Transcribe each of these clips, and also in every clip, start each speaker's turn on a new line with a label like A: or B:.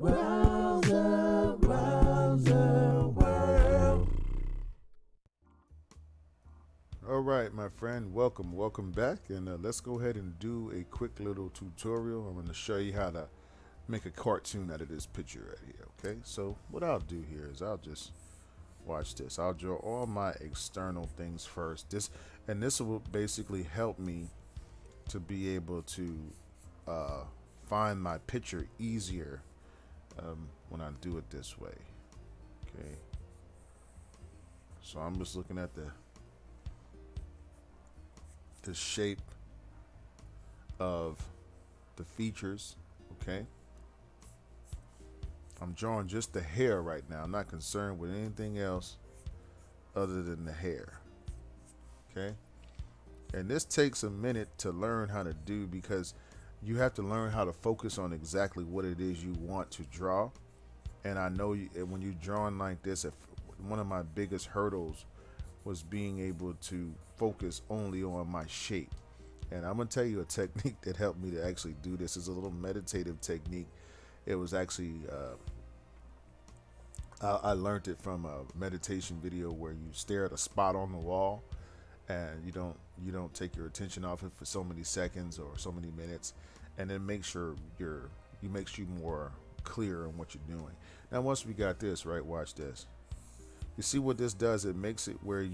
A: Rowserworld.
B: All right, my friend, welcome back, and let's go ahead and do a quick little tutorial. I'm going to show you how to make a cartoon out of this picture right here. Okay, so what I'll do here is I'll just watch this. I'll draw all my external things first. This will basically help me to be able to find my picture easier when I do it this way. Okay, so I'm just looking at the shape of the features. Okay, I'm drawing just the hair right now. I'm not concerned with anything else other than the hair. Okay, and this takes a minute to learn how to do, because you have to learn how to focus on exactly what it is you want to draw. And I know when you're drawing like this, if one of my biggest hurdles was being able to focus only on my shape. And I'm gonna tell you a technique that helped me to actually do this. Is a little meditative technique. It was actually I learned it from a meditation video where you stare at a spot on the wall and you don't take your attention off it for so many seconds or so many minutes, and then makes you more clear on what you're doing. Now once we got this right, watch this. You see what this does? It makes it where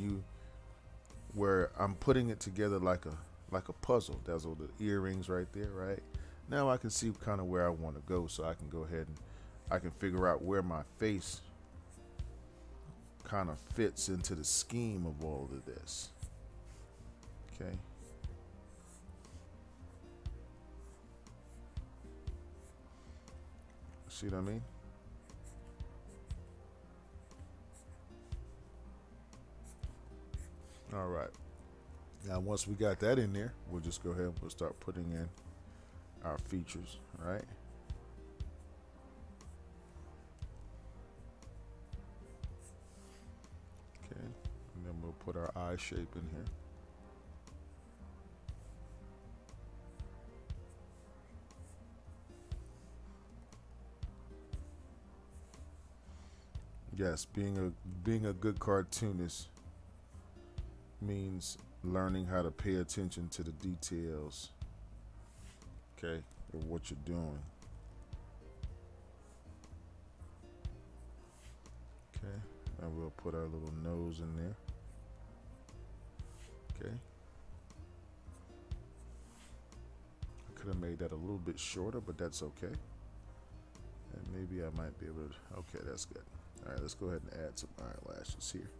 B: I'm putting it together like a puzzle. There's all the earrings right there, right? Now I can see kind of where I want to go, so I can go ahead and I can figure out where my face kind of fits into the scheme of all of this. Okay. See what I mean? All right. Now, once we got that in there, we'll just go ahead and we'll start putting in our features, right? Okay. And then we'll put our eye shape in here. Yes, being a good cartoonist means learning how to pay attention to the details, okay, of what you're doing. Okay, and we'll put our little nose in there. Okay, I could have made that a little bit shorter, but that's okay. And maybe I might be able to, okay, that's good. All right, let's go ahead and add some eyelashes here.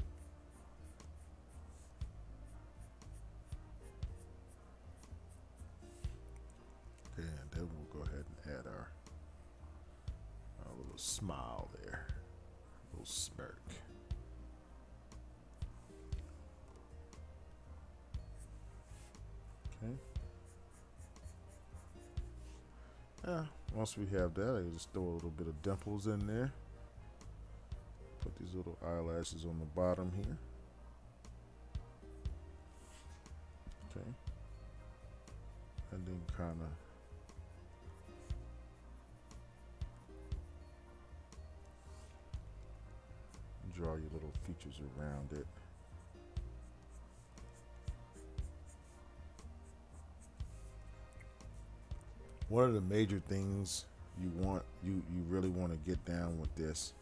B: Okay, and then we'll go ahead and add our little smile there, a little smirk. Okay. Once we have that, I just throw a little bit of dimples in there. Put these little eyelashes on the bottom here. Okay. And then kind of draw your little features around it. One of the major things you really want to get down with this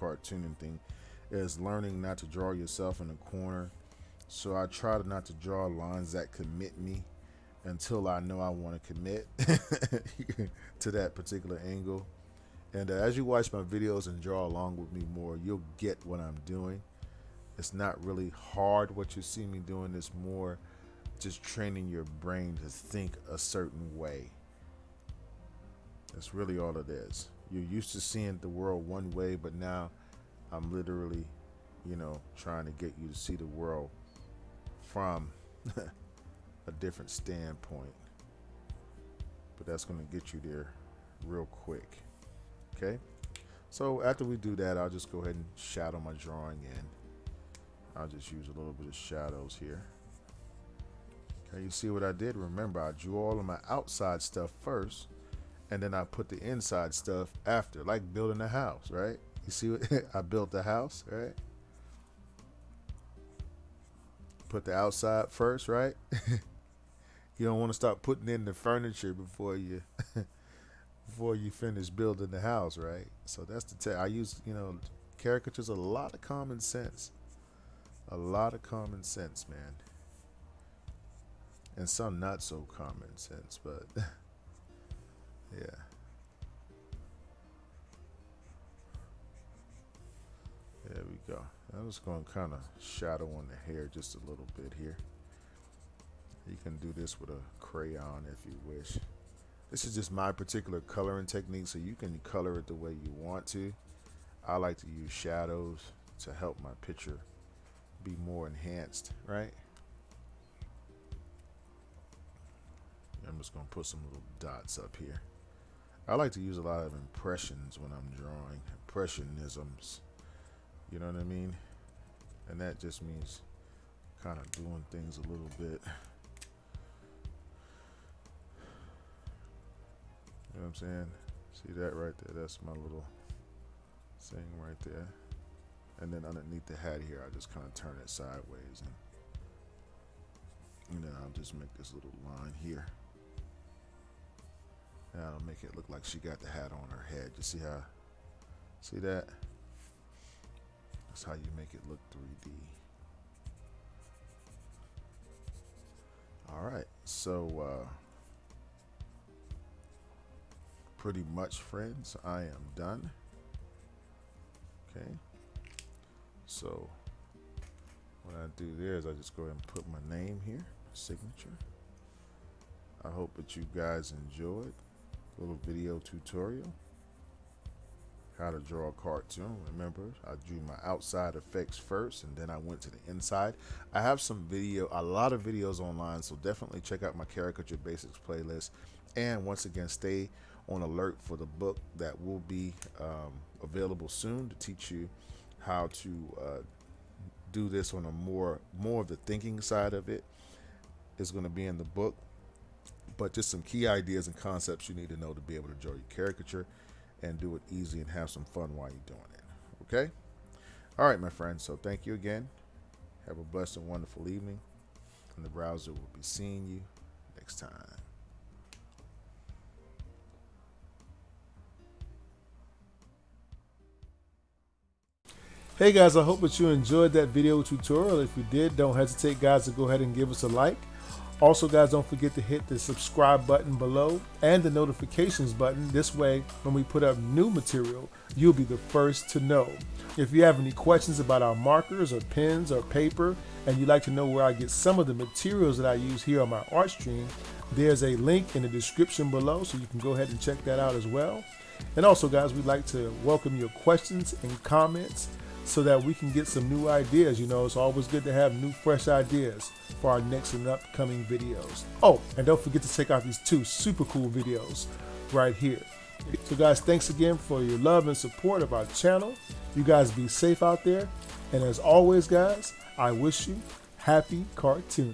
B: cartooning thing is learning not to draw yourself in a corner. So I try not to draw lines that commit me until I know I want to commit to that particular angle. And as you watch my videos and draw along with me more, you'll get what I'm doing. It's not really hard what you see me doing. It's more just training your brain to think a certain way. That's really all it is. You're used to seeing the world one way, but now I'm literally, trying to get you to see the world from a different standpoint. But that's going to get you there real quick. Okay? So after we do that, I'll just go ahead and shadow my drawing in. I'll just use a little bit of shadows here. Okay, you see what I did? Remember, I drew all of my outside stuff first, and then I put the inside stuff after, like building a house, right? You see what I built the house, right? Put the outside first, right? You don't want to start putting in the furniture before you before you finish building the house, right? So that's the I use, caricatures, a lot of common sense. A lot of common sense, man. And some not so common sense, but yeah. There we go. I'm just going to kind of shadow on the hair just a little bit here. You can do this with a crayon if you wish. This is just my particular coloring technique, so you can color it the way you want to. I like to use shadows to help my picture be more enhanced, right? I'm just going to put some little dots up here. I like to use a lot of impressions when I'm drawing, impressionisms. You know what I mean? And that just means kind of doing things a little bit. You know what I'm saying? See that right there? That's my little thing right there. And then underneath the hat here, I just kind of turn it sideways. And then I'll just make this little line here. And I'll make it look like she got the hat on her head. You see how? See that? That's how you make it look 3D. All right, so pretty much, friends, I am done. Okay, so what I do there is I just go ahead and put my name here, signature. I hope that you guys enjoyed a little video tutorial. How to draw a cartoon. Remember, I drew my outside effects first, and then I went to the inside. I have a lot of videos online, so definitely check out my Caricature Basics playlist. And once again, stay on alert for the book that will be available soon to teach you how to do this on a more of the thinking side of it. Is going to be in the book, but just some key ideas and concepts you need to know to be able to draw your caricature and do it easy and have some fun while you're doing it. Okay? All right, my friends. So thank you again. Have a blessed and wonderful evening. And the browser will be seeing you next time. Hey guys, I hope that you enjoyed that video tutorial. If you did, don't hesitate, guys, to go ahead and give us a like. Also, guys, don't forget to hit the subscribe button below and the notifications button. This way, when we put up new material, you'll be the first to know. If you have any questions about our markers or pens or paper, and you'd like to know where I get some of the materials that I use here on my art stream, there's a link in the description below, so you can go ahead and check that out as well. And also, guys, we'd like to welcome your questions and comments so that we can get some new ideas. It's always good to have new, fresh ideas for our next and upcoming videos. Oh, and don't forget to check out these 2 super cool videos right here. So guys, thanks again for your love and support of our channel. You guys be safe out there. And as always, guys, I wish you happy cartooning.